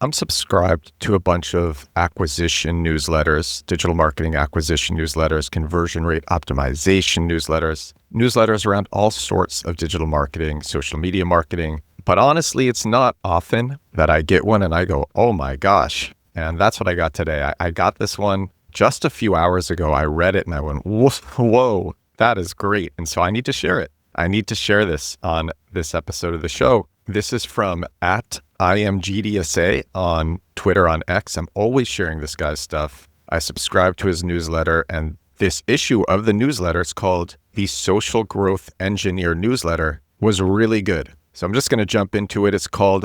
I'm subscribed to a bunch of acquisition newsletters, digital marketing acquisition newsletters, conversion rate optimization newsletters around all sorts of digital marketing, social media marketing. But honestly, it's not often that I get one and I go, oh my gosh. And that's what I got today. I got this one just a few hours ago. I read it and I went, whoa, that is great. And so I need to share it. I need to share this on this episode of the show. This is from @IamGDSA on Twitter, on X. I'm always sharing this guy's stuff. I subscribe to his newsletter, and this issue of the newsletter, it's called the Social Growth Engineer newsletter, was really good. So I'm just going to jump into it.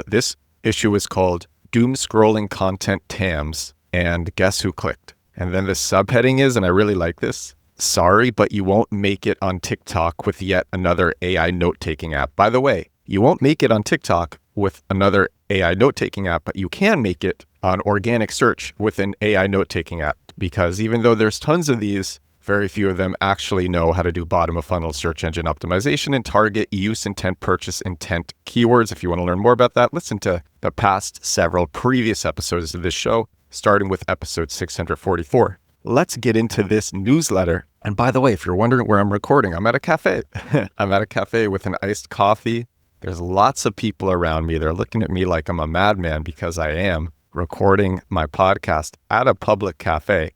This issue is called Doomscrolling Content TAMs, and guess who clicked? And then the subheading is, and I really like this, sorry, but you won't make it on TikTok with yet another AI note-taking app. By the way, you won't make it on TikTok with another AI note-taking app, but you can make it on organic search with an AI note-taking app, because even though there's tons of these, very few of them actually know how to do bottom-of-funnel search engine optimization and target use intent, purchase intent keywords. If you want to learn more about that, listen to the past several previous episodes of this show, starting with episode 644. Let's get into this newsletter. And by the way, if you're wondering where I'm recording, I'm at a cafe. I'm at a cafe with an iced coffee. There's lots of people around me. They're looking at me like I'm a madman because I am recording my podcast at a public cafe.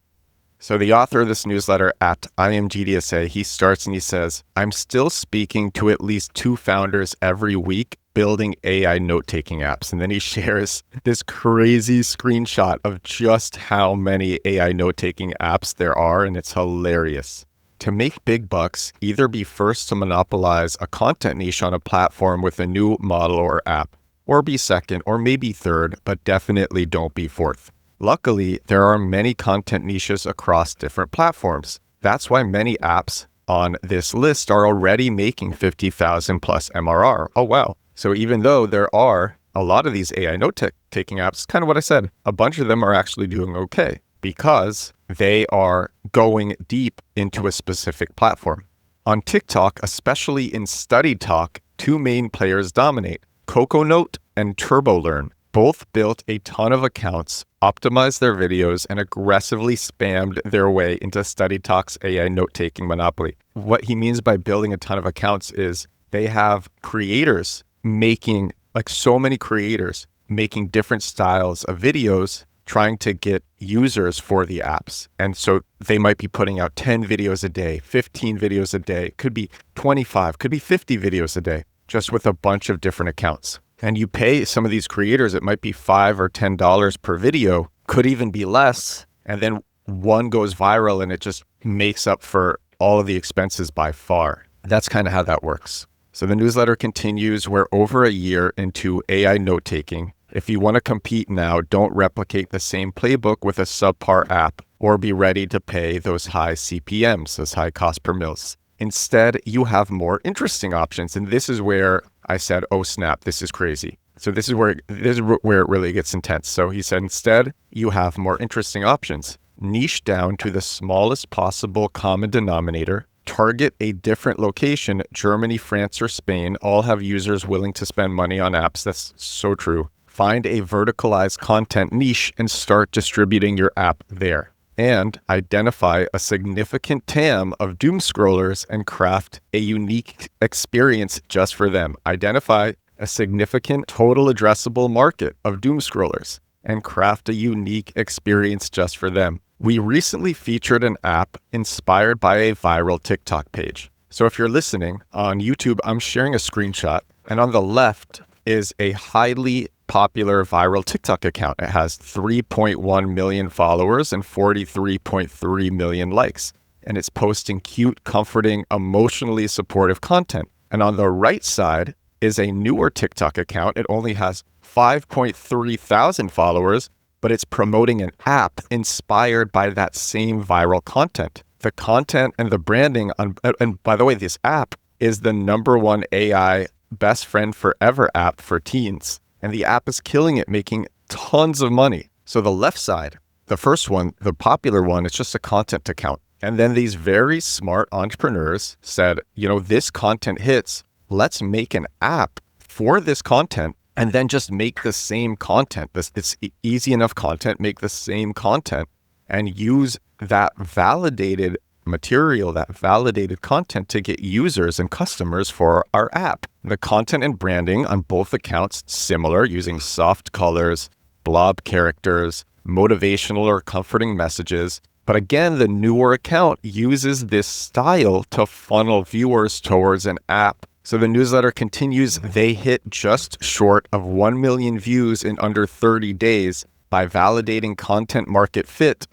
So the author of this newsletter @IamGDSA, he starts and he says, I'm still speaking to at least 2 founders every week building AI note-taking apps. And then he shares this crazy screenshot of just how many AI note-taking apps there are, and it's hilarious. To make big bucks, either be first to monopolize a content niche on a platform with a new model or app, or be second, or maybe third, but definitely don't be fourth. Luckily, there are many content niches across different platforms. That's why many apps on this list are already making 50,000 plus MRR. Oh, wow. So even though there are a lot of these AI note-taking apps, kind of what I said, a bunch of them are actually doing okay because they are going deep into a specific platform. On TikTok, especially in study talk, 2 main players dominate, CocoNote and TurboLearn. Both built a ton of accounts, optimized their videos, and aggressively spammed their way into Study Talk's AI note-taking monopoly. What he means by building a ton of accounts is they have creators making, like so many creators, making different styles of videos, trying to get users for the apps. And so they might be putting out 10 videos a day, 15 videos a day, could be 25, could be 50 videos a day, just with a bunch of different accounts. And you pay some of these creators, it might be $5 or $10 per video, could even be less. And then one goes viral and it just makes up for all of the expenses by far. That's kind of how that works. So the newsletter continues, we're over a year into AI note-taking. If you want to compete now, don't replicate the same playbook with a subpar app or be ready to pay those high CPMs, those high cost per mils. Instead, you have more interesting options. And this is where I said, oh snap, this is crazy. So this is where it really gets intense. So he said, instead, you have more interesting options. Niche down to the smallest possible common denominator. Target a different location. Germany, France, or Spain all have users willing to spend money on apps. That's so true. Find a verticalized content niche and start distributing your app there. And identify a significant TAM of doom scrollers and craft a unique experience just for them. Identify a significant total addressable market of doom scrollers and craft a unique experience just for them. We recently featured an app inspired by a viral TikTok page. So if you're listening on YouTube, I'm sharing a screenshot, and on the left is a highly popular viral TikTok account. It has 3.1 million followers and 43.3 million likes. And it's posting cute, comforting, emotionally supportive content. And on the right side is a newer TikTok account. It only has 5.3 thousand followers, but it's promoting an app inspired by that same viral content. The content and the branding and by the way, this app is the #1 AI best friend forever app for teens. And the app is killing it, making tons of money. So the left side, the first one, the popular one, it's just a content account. And then these very smart entrepreneurs said, this content hits. Let's make an app for this content and then just make the same content. It's easy enough content, make the same content and use that validated material, that validated content to get users and customers for our app. The content and branding on both accounts similar, using soft colors, blob characters, motivational or comforting messages. But again, the newer account uses this style to funnel viewers towards an app. So the newsletter continues. They hit just short of 1 million views in under 30 days by validating content market fit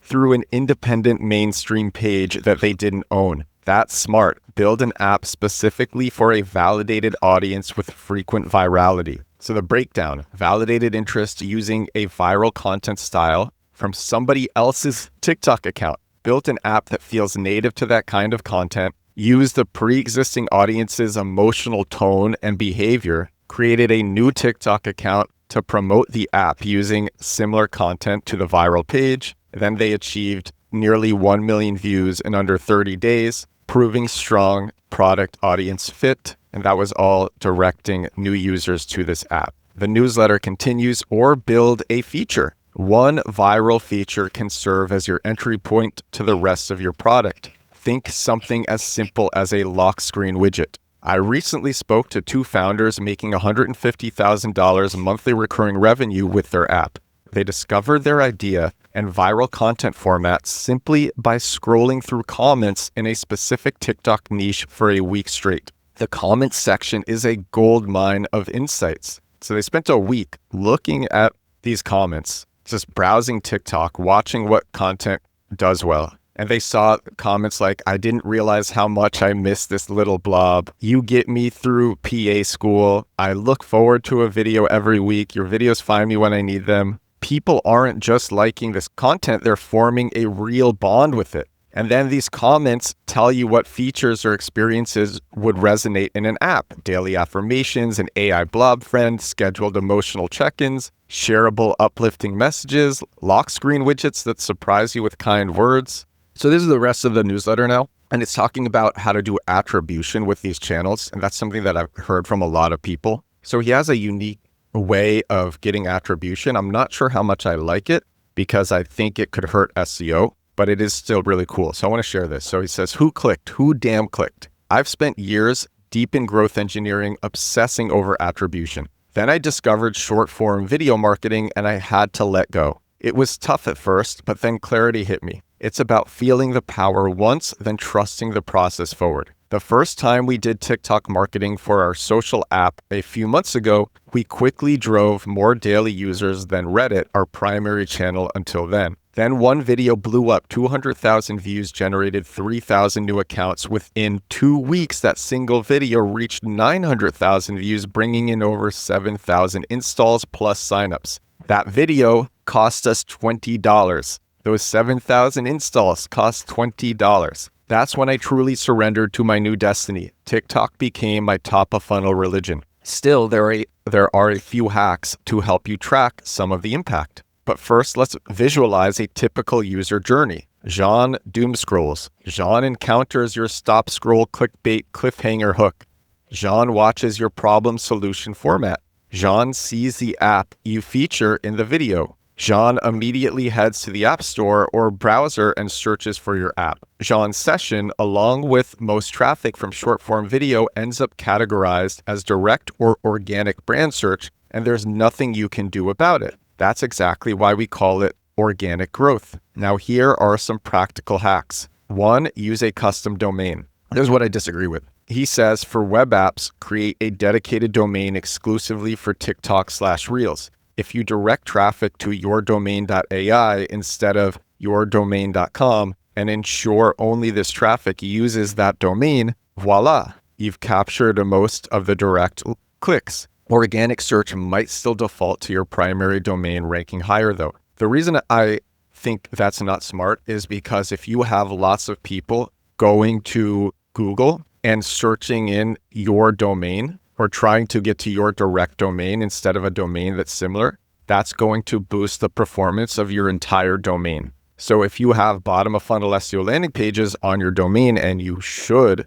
through an independent mainstream page that they didn't own. That's smart. Build an app specifically for a validated audience with frequent virality. So the breakdown: validated interest using a viral content style from somebody else's TikTok account. Built an app that feels native to that kind of content. Use the pre-existing audience's emotional tone and behavior. Created a new TikTok account to promote the app using similar content to the viral page. Then they achieved nearly 1 million views in under 30 days, proving strong product audience fit. And that was all directing new users to this app. The newsletter continues, or build a feature. One viral feature can serve as your entry point to the rest of your product. Think something as simple as a lock screen widget. I recently spoke to 2 founders making $150,000 monthly recurring revenue with their app. They discovered their idea and viral content format simply by scrolling through comments in a specific TikTok niche for a week straight. The comments section is a gold mine of insights. So they spent a week looking at these comments, just browsing TikTok, watching what content does well. And they saw comments like, "I didn't realize how much I missed this little blob. You get me through PA school. I look forward to a video every week. Your videos find me when I need them." People aren't just liking this content, they're forming a real bond with it. And then these comments tell you what features or experiences would resonate in an app. Daily affirmations, an AI blob friend, scheduled emotional check-ins, shareable uplifting messages, lock screen widgets that surprise you with kind words. So this is the rest of the newsletter now. And it's talking about how to do attribution with these channels. And that's something that I've heard from a lot of people. So he has a unique way of getting attribution. I'm not sure how much I like it because I think it could hurt SEO, but it is still really cool. So I want to share this. So he says, who clicked? Who damn clicked? I've spent years deep in growth engineering, obsessing over attribution. Then I discovered short form video marketing and I had to let go. It was tough at first, but then clarity hit me. It's about feeling the power once, then trusting the process forward. The first time we did TikTok marketing for our social app a few months ago, we quickly drove more daily users than Reddit, our primary channel until then. Then one video blew up, 200,000 views, generated 3,000 new accounts. Within 2 weeks, that single video reached 900,000 views, bringing in over 7,000 installs plus signups. That video cost us $20. Those 7,000 installs cost $20. That's when I truly surrendered to my new destiny. TikTok became my top of funnel religion. Still, there are a few hacks to help you track some of the impact. But first, let's visualize a typical user journey. Jean doomscrolls. Jean encounters your stop scroll clickbait cliffhanger hook. Jean watches your problem solution format. Jean sees the app you feature in the video. Jean immediately heads to the App Store or browser and searches for your app. Jean's session, along with most traffic from short-form video, ends up categorized as direct or organic brand search, and there's nothing you can do about it. That's exactly why we call it organic growth. Now, here are some practical hacks. 1, use a custom domain. Here's what I disagree with. He says, for web apps, create a dedicated domain exclusively for TikTok/Reels. If you direct traffic to yourdomain.ai instead of yourdomain.com and ensure only this traffic uses that domain, voila, you've captured most of the direct clicks. Organic search might still default to your primary domain ranking higher though. The reason I think that's not smart is because if you have lots of people going to Google and searching in your domain, or trying to get to your direct domain instead of a domain that's similar, that's going to boost the performance of your entire domain. So if you have bottom of funnel SEO landing pages on your domain, and you should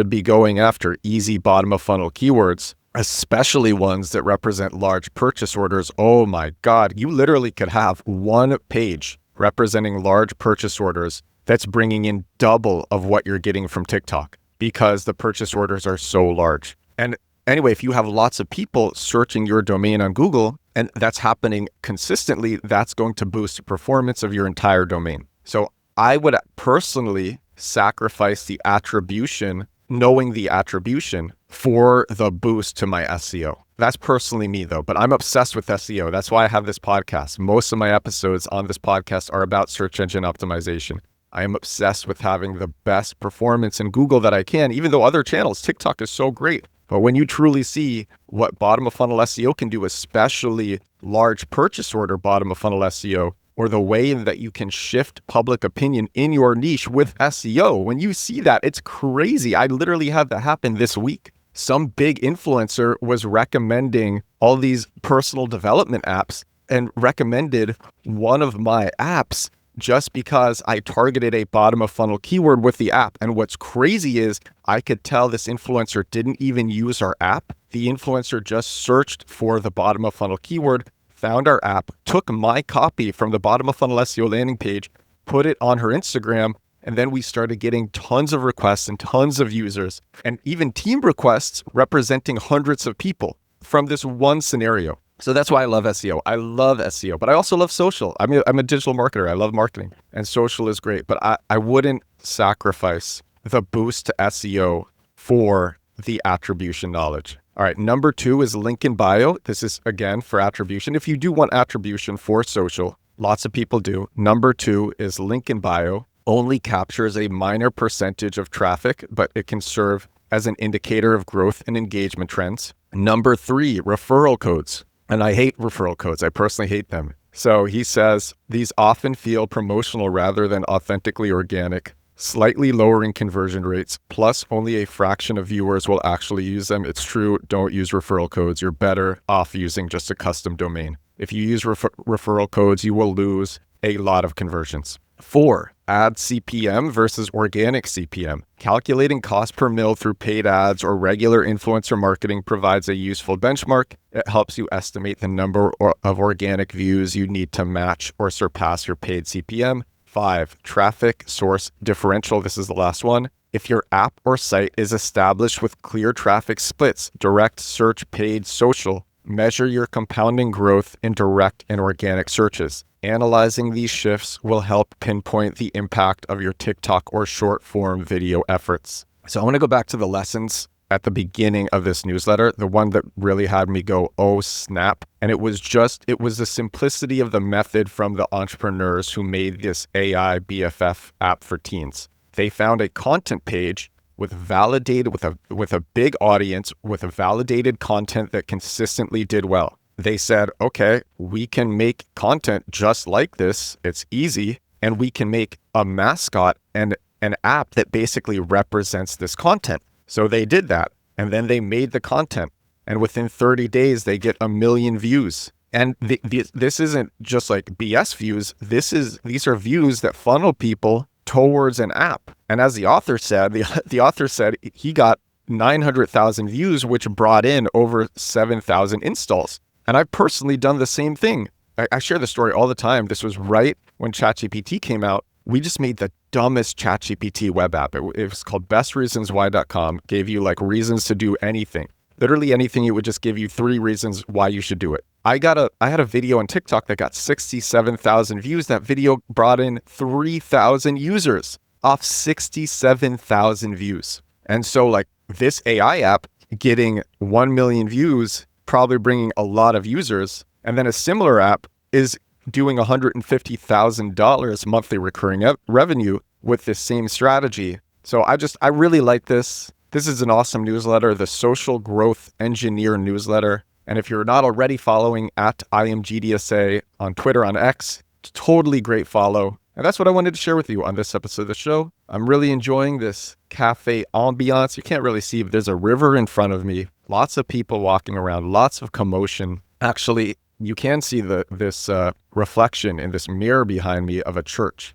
be going after easy bottom of funnel keywords, especially ones that represent large purchase orders. Oh my God, you literally could have one page representing large purchase orders that's bringing in double of what you're getting from TikTok because the purchase orders are so large. And anyway, if you have lots of people searching your domain on Google, and that's happening consistently, that's going to boost the performance of your entire domain. So I would personally sacrifice the attribution, knowing the attribution, for the boost to my SEO. That's personally me though, but I'm obsessed with SEO. That's why I have this podcast. Most of my episodes on this podcast are about search engine optimization. I am obsessed with having the best performance in Google that I can, even though other channels, TikTok is so great. But when you truly see what bottom of funnel SEO can do, especially large purchase order bottom of funnel SEO, or the way that you can shift public opinion in your niche with SEO, when you see that, it's crazy. I literally had that happen this week. Some big influencer was recommending all these personal development apps and recommended one of my apps just because I targeted a bottom of funnel keyword with the app. And what's crazy is I could tell this influencer didn't even use our app. The influencer just searched for the bottom of funnel keyword, found our app, took my copy from the bottom of funnel SEO landing page, put it on her Instagram, and then we started getting tons of requests and tons of users, and even team requests representing hundreds of people from this one scenario. So that's why I love SEO. I love SEO, but I also love social. I'm a digital marketer. I love marketing, and social is great, but I wouldn't sacrifice the boost to SEO for the attribution knowledge. All right, number 2 is link in bio. This is, again, for attribution. If you do want attribution for social, lots of people do. Number 2 is link in bio. Only captures a minor percentage of traffic, but it can serve as an indicator of growth and engagement trends. Number 3, referral codes. And I hate referral codes. I personally hate them. So he says, these often feel promotional rather than authentically organic, slightly lowering conversion rates, plus only a fraction of viewers will actually use them. It's true, don't use referral codes. You're better off using just a custom domain. If you use referral codes, you will lose a lot of conversions. 4, ad CPM versus organic CPM. Calculating cost per mil through paid ads or regular influencer marketing provides a useful benchmark. It helps you estimate the number of organic views you need to match or surpass your paid CPM. 5, traffic source differential. This is the last one. If your app or site is established with clear traffic splits, direct search, paid, social, measure your compounding growth in direct and organic searches. Analyzing these shifts will help pinpoint the impact of your TikTok or short form video efforts. So I want to go back to the lessons at the beginning of this newsletter, the one that really had me go, oh snap. And it was the simplicity of the method from the entrepreneurs who made this AI BFF app for teens. They found a content page with a big audience, with a validated content that consistently did well. They said, okay, we can make content just like this. It's easy. And we can make a mascot and an app that basically represents this content. So they did that. And then they made the content. And within 30 days, they get 1 million views. And this isn't just like BS views. These are views that funnel people towards an app. And as the author said, the author said he got 900,000 views, which brought in over 7,000 installs. And I've personally done the same thing. I share the story all the time. This was right when ChatGPT came out. We just made the dumbest ChatGPT web app. It was called bestreasonswhy.com. Gave you like reasons to do anything. Literally anything. It would just give you 3 reasons why you should do it. I had a video on TikTok that got 67,000 views. That video brought in 3,000 users off 67,000 views. And so like this AI app getting 1 million views, probably bringing a lot of users. And then a similar app is doing $150,000 monthly recurring revenue with this same strategy. So I really like this. This is an awesome newsletter, the Social Growth Engineer newsletter. And if you're not already following at IamGDSA on Twitter, on X, totally great follow. And that's what I wanted to share with you on this episode of the show. I'm really enjoying this cafe ambiance. You can't really see, but there's a river in front of me. Lots of people walking around, lots of commotion. Actually, you can see this reflection in this mirror behind me of a church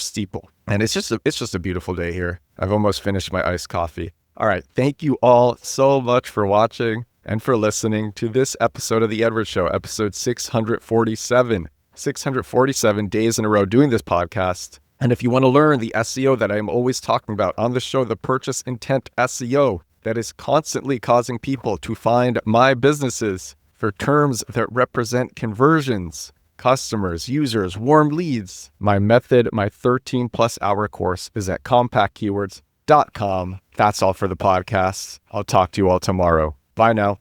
steeple. And it's just a beautiful day here. I've almost finished my iced coffee. All right. Thank you all so much for watching. and for listening to this episode of The Edward Show, episode 647. 647 days in a row doing this podcast. And if you want to learn the SEO that I'm always talking about on the show, the purchase intent SEO that is constantly causing people to find my businesses for terms that represent conversions, customers, users, warm leads, my method, my 13 plus hour course is at compactkeywords.com. That's all for the podcast. I'll talk to you all tomorrow. Bye now.